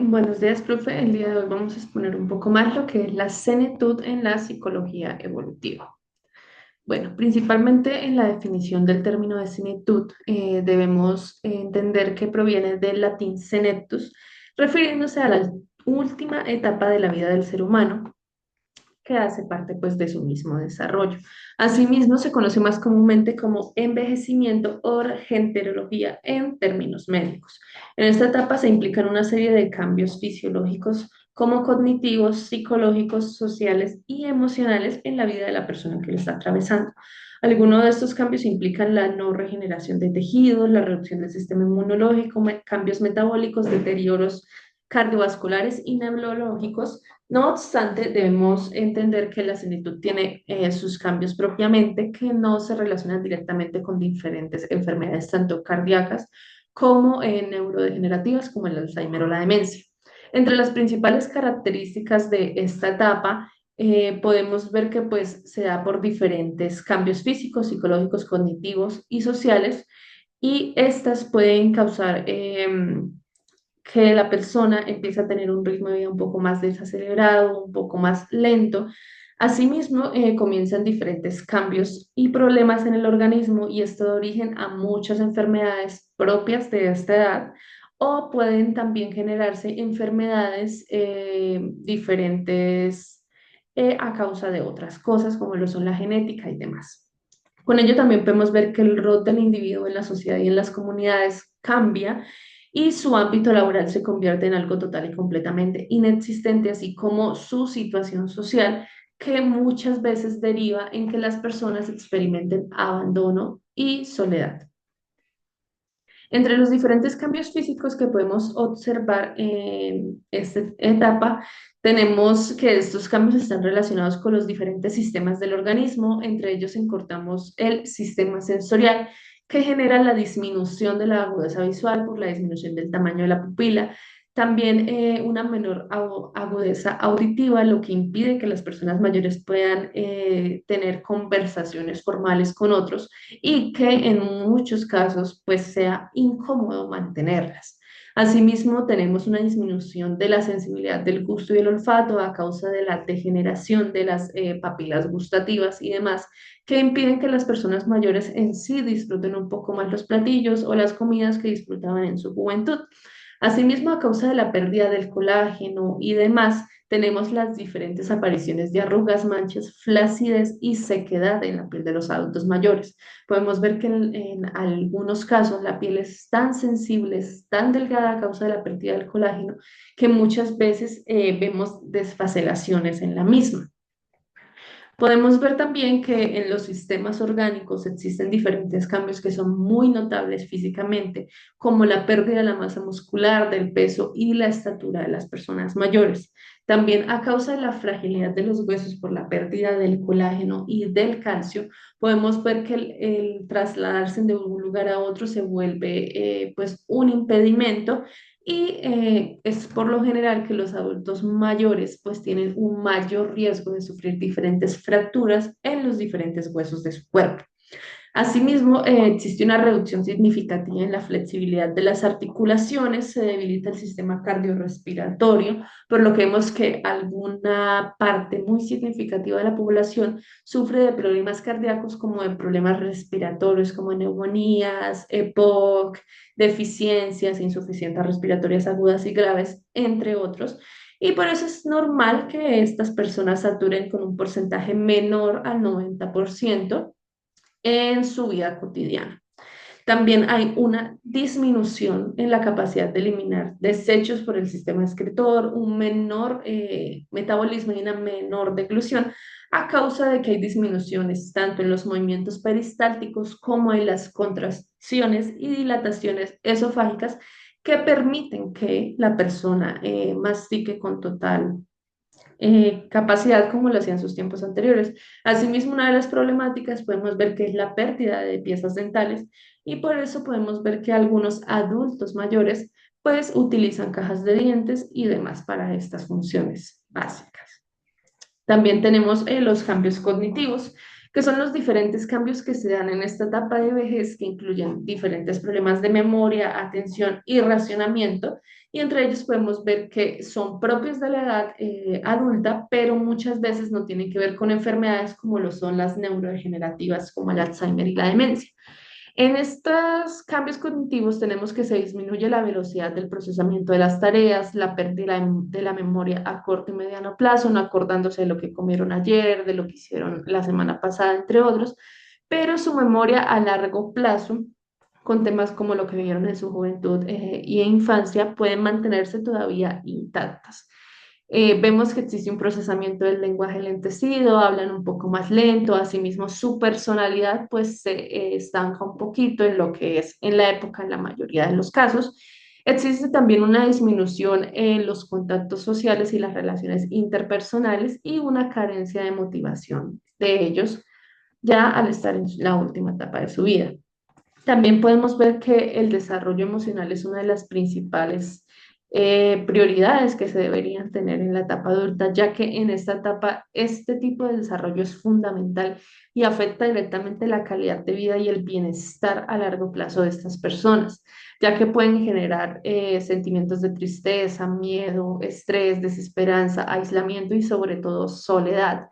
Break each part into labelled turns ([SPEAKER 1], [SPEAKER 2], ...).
[SPEAKER 1] Buenos días, profe. El día de hoy vamos a exponer un poco más lo que es la senitud en la psicología evolutiva. Bueno, principalmente en la definición del término de senitud, debemos entender que proviene del latín senectus, refiriéndose a la última etapa de la vida del ser humano, que hace parte pues de su mismo desarrollo. Asimismo, se conoce más comúnmente como envejecimiento o genterología en términos médicos. En esta etapa se implican una serie de cambios fisiológicos como cognitivos, psicológicos, sociales y emocionales en la vida de la persona que lo está atravesando. Algunos de estos cambios implican la no regeneración de tejidos, la reducción del sistema inmunológico, cambios metabólicos, deterioros cardiovasculares y neurológicos. No obstante, debemos entender que la senilitud tiene sus cambios propiamente que no se relacionan directamente con diferentes enfermedades, tanto cardíacas como neurodegenerativas, como el Alzheimer o la demencia. Entre las principales características de esta etapa, podemos ver que pues, se da por diferentes cambios físicos, psicológicos, cognitivos y sociales, y estas pueden causar que la persona empieza a tener un ritmo de vida un poco más desacelerado, un poco más lento. Asimismo, comienzan diferentes cambios y problemas en el organismo y esto da origen a muchas enfermedades propias de esta edad o pueden también generarse enfermedades diferentes a causa de otras cosas como lo son la genética y demás. Con ello también podemos ver que el rol del individuo en la sociedad y en las comunidades cambia y su ámbito laboral se convierte en algo total y completamente inexistente, así como su situación social, que muchas veces deriva en que las personas experimenten abandono y soledad. Entre los diferentes cambios físicos que podemos observar en esta etapa, tenemos que estos cambios están relacionados con los diferentes sistemas del organismo, entre ellos encortamos el sistema sensorial, que genera la disminución de la agudeza visual por la disminución del tamaño de la pupila, también una menor agudeza auditiva, lo que impide que las personas mayores puedan tener conversaciones formales con otros y que en muchos casos pues sea incómodo mantenerlas. Asimismo, tenemos una disminución de la sensibilidad del gusto y el olfato a causa de la degeneración de las papilas gustativas y demás, que impiden que las personas mayores en sí disfruten un poco más los platillos o las comidas que disfrutaban en su juventud. Asimismo, a causa de la pérdida del colágeno y demás, tenemos las diferentes apariciones de arrugas, manchas, flacidez y sequedad en la piel de los adultos mayores. Podemos ver que en algunos casos la piel es tan sensible, es tan delgada a causa de la pérdida del colágeno, que muchas veces vemos desfacelaciones en la misma. Podemos ver también que en los sistemas orgánicos existen diferentes cambios que son muy notables físicamente, como la pérdida de la masa muscular, del peso y la estatura de las personas mayores. También a causa de la fragilidad de los huesos por la pérdida del colágeno y del calcio, podemos ver que el trasladarse de un lugar a otro se vuelve pues un impedimento y es por lo general que los adultos mayores pues tienen un mayor riesgo de sufrir diferentes fracturas en los diferentes huesos de su cuerpo. Asimismo, existe una reducción significativa en la flexibilidad de las articulaciones, se debilita el sistema cardiorrespiratorio, por lo que vemos que alguna parte muy significativa de la población sufre de problemas cardíacos como de problemas respiratorios, como neumonías, EPOC, deficiencias, insuficiencias respiratorias agudas y graves, entre otros. Y por eso es normal que estas personas saturen con un porcentaje menor al 90% en su vida cotidiana. También hay una disminución en la capacidad de eliminar desechos por el sistema excretor, un menor metabolismo y una menor deglución a causa de que hay disminuciones tanto en los movimientos peristálticos como en las contracciones y dilataciones esofágicas que permiten que la persona mastique con total capacidad como lo hacían sus tiempos anteriores. Asimismo, una de las problemáticas podemos ver que es la pérdida de piezas dentales y por eso podemos ver que algunos adultos mayores pues utilizan cajas de dientes y demás para estas funciones básicas. También tenemos los cambios cognitivos, que son los diferentes cambios que se dan en esta etapa de vejez, que incluyen diferentes problemas de memoria, atención y racionamiento, y entre ellos podemos ver que son propios de la edad adulta, pero muchas veces no tienen que ver con enfermedades como lo son las neurodegenerativas, como el Alzheimer y la demencia. En estos cambios cognitivos tenemos que se disminuye la velocidad del procesamiento de las tareas, la pérdida de la memoria a corto y mediano plazo, no acordándose de lo que comieron ayer, de lo que hicieron la semana pasada, entre otros, pero su memoria a largo plazo, con temas como lo que vivieron en su juventud y infancia, pueden mantenerse todavía intactas. Vemos que existe un procesamiento del lenguaje lentecido, hablan un poco más lento, asimismo su personalidad pues se estanca un poquito en lo que es en la época en la mayoría de los casos. Existe también una disminución en los contactos sociales y las relaciones interpersonales y una carencia de motivación de ellos ya al estar en la última etapa de su vida. También podemos ver que el desarrollo emocional es una de las principales prioridades que se deberían tener en la etapa adulta, ya que en esta etapa este tipo de desarrollo es fundamental y afecta directamente la calidad de vida y el bienestar a largo plazo de estas personas, ya que pueden generar sentimientos de tristeza, miedo, estrés, desesperanza, aislamiento y sobre todo soledad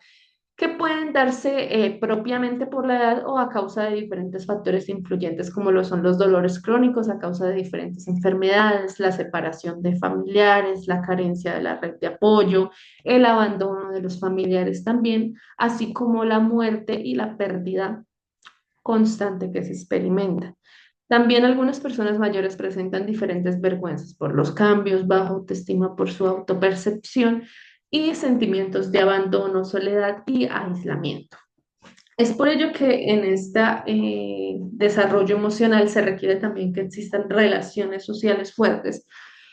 [SPEAKER 1] que pueden darse propiamente por la edad o a causa de diferentes factores influyentes como lo son los dolores crónicos a causa de diferentes enfermedades, la separación de familiares, la carencia de la red de apoyo, el abandono de los familiares también, así como la muerte y la pérdida constante que se experimenta. También algunas personas mayores presentan diferentes vergüenzas por los cambios, baja autoestima por su autopercepción y sentimientos de abandono, soledad y aislamiento. Es por ello que en este desarrollo emocional se requiere también que existan relaciones sociales fuertes.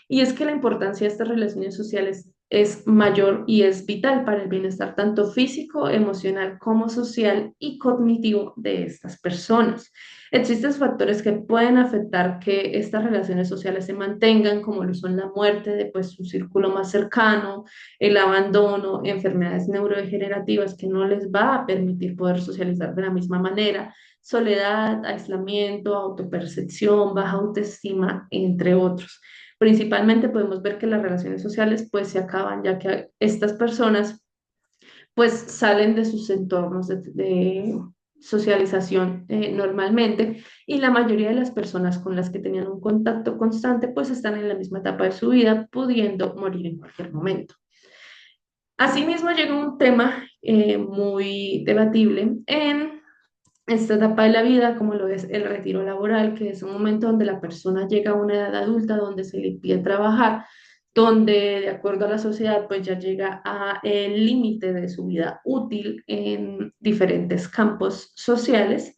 [SPEAKER 1] Y es que la importancia de estas relaciones sociales es mayor y es vital para el bienestar tanto físico, emocional como social y cognitivo de estas personas. Existen factores que pueden afectar que estas relaciones sociales se mantengan, como lo son la muerte de pues, su círculo más cercano, el abandono, enfermedades neurodegenerativas que no les va a permitir poder socializar de la misma manera, soledad, aislamiento, autopercepción, baja autoestima, entre otros. Principalmente podemos ver que las relaciones sociales pues se acaban ya que estas personas pues salen de sus entornos de socialización normalmente y la mayoría de las personas con las que tenían un contacto constante pues están en la misma etapa de su vida pudiendo morir en cualquier momento. Asimismo, llega un tema muy debatible en esta etapa de la vida, como lo es el retiro laboral, que es un momento donde la persona llega a una edad adulta, donde se le impide trabajar, donde de acuerdo a la sociedad, pues ya llega a el límite de su vida útil en diferentes campos sociales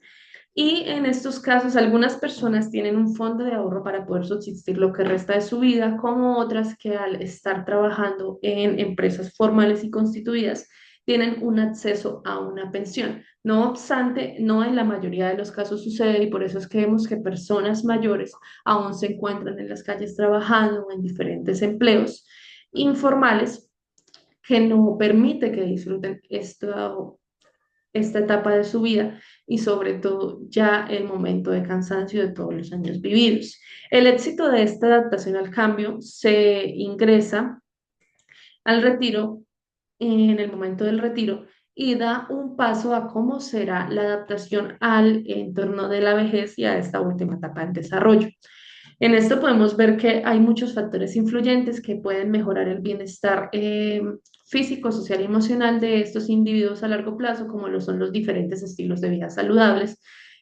[SPEAKER 1] y en estos casos, algunas personas tienen un fondo de ahorro para poder subsistir lo que resta de su vida, como otras que al estar trabajando en empresas formales y constituidas, tienen un acceso a una pensión. No obstante, no en la mayoría de los casos sucede y por eso es que vemos que personas mayores aún se encuentran en las calles trabajando en diferentes empleos informales que no permite que disfruten esta etapa de su vida y sobre todo ya el momento de cansancio de todos los años vividos. El éxito de esta adaptación al cambio se ingresa al retiro en el momento del retiro y da un paso a cómo será la adaptación al entorno de la vejez y a esta última etapa del desarrollo. En esto podemos ver que hay muchos factores influyentes que pueden mejorar el bienestar físico, social y emocional de estos individuos a largo plazo, como lo son los diferentes estilos de vida saludables,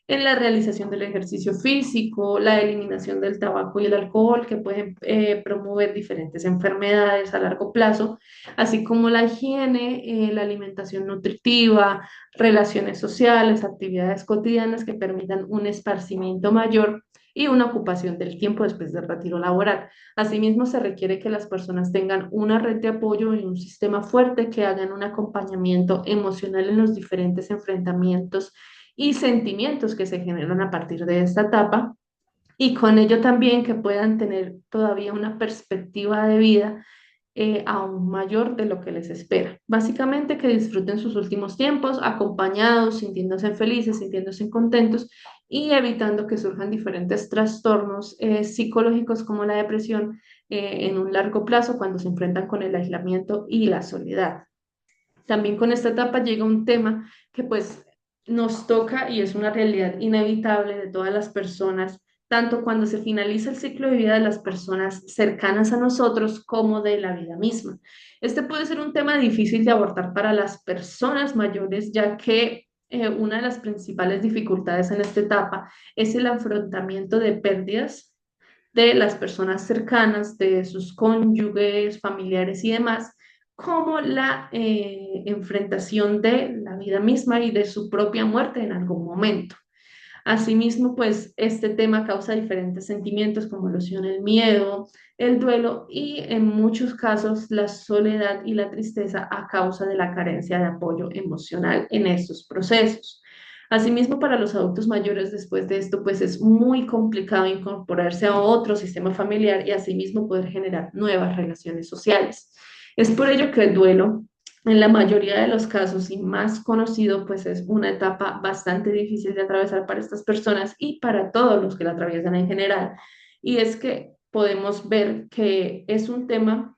[SPEAKER 1] en la realización del ejercicio físico, la eliminación del tabaco y el alcohol, que pueden promover diferentes enfermedades a largo plazo, así como la higiene, la alimentación nutritiva, relaciones sociales, actividades cotidianas que permitan un esparcimiento mayor y una ocupación del tiempo después del retiro laboral. Asimismo, se requiere que las personas tengan una red de apoyo y un sistema fuerte que hagan un acompañamiento emocional en los diferentes enfrentamientos y sentimientos que se generan a partir de esta etapa y con ello también que puedan tener todavía una perspectiva de vida aún mayor de lo que les espera. Básicamente que disfruten sus últimos tiempos acompañados, sintiéndose felices, sintiéndose contentos y evitando que surjan diferentes trastornos psicológicos como la depresión en un largo plazo cuando se enfrentan con el aislamiento y la soledad. También con esta etapa llega un tema que pues nos toca y es una realidad inevitable de todas las personas, tanto cuando se finaliza el ciclo de vida de las personas cercanas a nosotros como de la vida misma. Este puede ser un tema difícil de abordar para las personas mayores, ya que una de las principales dificultades en esta etapa es el afrontamiento de pérdidas de las personas cercanas, de sus cónyuges, familiares y demás, como la enfrentación de la vida misma y de su propia muerte en algún momento. Asimismo, pues este tema causa diferentes sentimientos como lo son el miedo, el duelo y en muchos casos la soledad y la tristeza a causa de la carencia de apoyo emocional en estos procesos. Asimismo, para los adultos mayores después de esto, pues es muy complicado incorporarse a otro sistema familiar y asimismo poder generar nuevas relaciones sociales. Es por ello que el duelo en la mayoría de los casos y más conocido, pues es una etapa bastante difícil de atravesar para estas personas y para todos los que la atraviesan en general. Y es que podemos ver que es un tema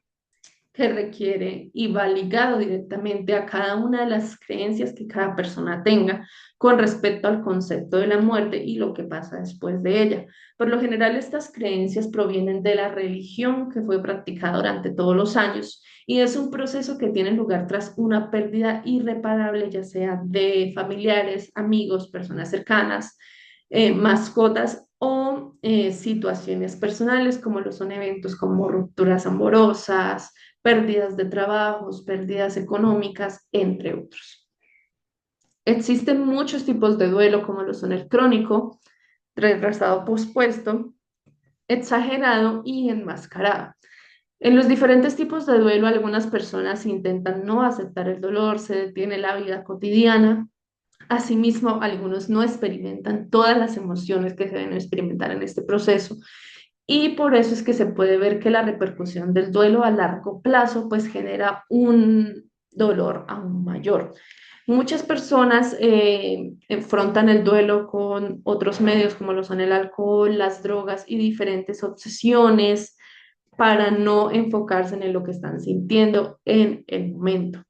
[SPEAKER 1] que requiere y va ligado directamente a cada una de las creencias que cada persona tenga con respecto al concepto de la muerte y lo que pasa después de ella. Por lo general, estas creencias provienen de la religión que fue practicada durante todos los años y es un proceso que tiene lugar tras una pérdida irreparable, ya sea de familiares, amigos, personas cercanas, mascotas o situaciones personales, como lo son eventos como rupturas amorosas, pérdidas de trabajos, pérdidas económicas, entre otros. Existen muchos tipos de duelo, como lo son el crónico, retrasado pospuesto, exagerado y enmascarado. En los diferentes tipos de duelo, algunas personas intentan no aceptar el dolor, se detiene la vida cotidiana. Asimismo, algunos no experimentan todas las emociones que se deben experimentar en este proceso y por eso es que se puede ver que la repercusión del duelo a largo plazo pues genera un dolor aún mayor. Muchas personas enfrentan el duelo con otros medios como lo son el alcohol, las drogas y diferentes obsesiones para no enfocarse en lo que están sintiendo en el momento.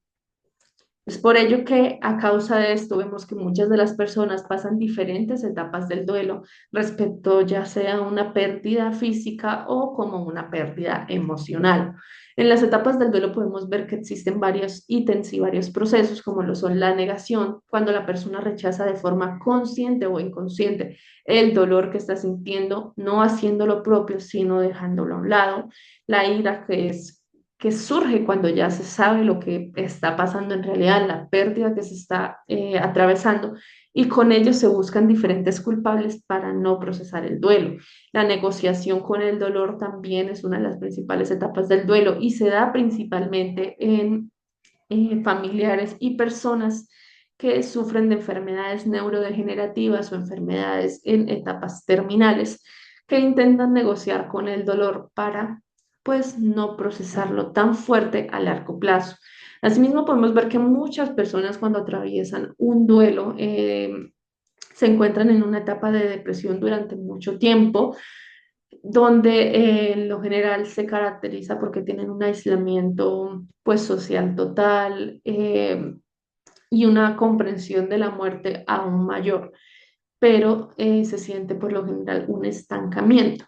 [SPEAKER 1] Es por ello que a causa de esto vemos que muchas de las personas pasan diferentes etapas del duelo respecto ya sea una pérdida física o como una pérdida emocional. En las etapas del duelo podemos ver que existen varios ítems y varios procesos como lo son la negación, cuando la persona rechaza de forma consciente o inconsciente el dolor que está sintiendo, no haciendo lo propio, sino dejándolo a un lado. La ira, que surge cuando ya se sabe lo que está pasando en realidad, la pérdida que se está atravesando, y con ello se buscan diferentes culpables para no procesar el duelo. La negociación con el dolor también es una de las principales etapas del duelo y se da principalmente en familiares y personas que sufren de enfermedades neurodegenerativas o enfermedades en etapas terminales que intentan negociar con el dolor para pues no procesarlo tan fuerte a largo plazo. Asimismo, podemos ver que muchas personas cuando atraviesan un duelo se encuentran en una etapa de depresión durante mucho tiempo, donde en lo general se caracteriza porque tienen un aislamiento pues social total y una comprensión de la muerte aún mayor, pero se siente por lo general un estancamiento.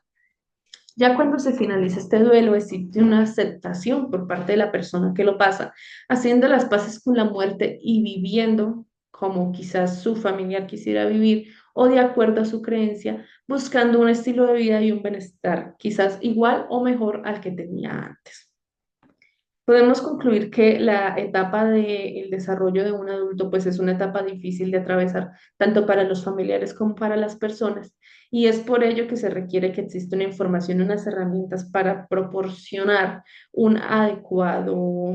[SPEAKER 1] Ya cuando se finaliza este duelo, existe una aceptación por parte de la persona que lo pasa, haciendo las paces con la muerte y viviendo como quizás su familiar quisiera vivir o de acuerdo a su creencia, buscando un estilo de vida y un bienestar quizás igual o mejor al que tenía antes. Podemos concluir que la etapa del desarrollo de un adulto pues es una etapa difícil de atravesar tanto para los familiares como para las personas y es por ello que se requiere que exista una información, unas herramientas para proporcionar un adecuado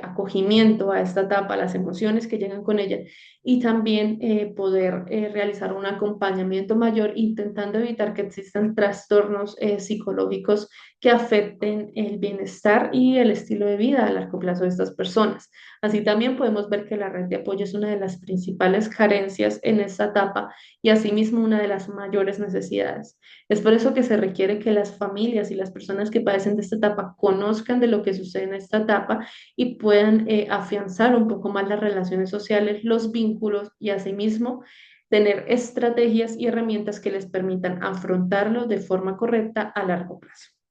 [SPEAKER 1] acogimiento a esta etapa, a las emociones que llegan con ella y también poder realizar un acompañamiento mayor intentando evitar que existan trastornos psicológicos que afecten el bienestar y el estilo de vida a largo plazo de estas personas. Así también podemos ver que la red de apoyo es una de las principales carencias en esta etapa y asimismo una de las mayores necesidades. Es por eso que se requiere que las familias y las personas que padecen de esta etapa conozcan de lo que sucede en esta etapa y puedan afianzar un poco más las relaciones sociales, los vínculos y asimismo tener estrategias y herramientas que les permitan afrontarlo de forma correcta a largo plazo.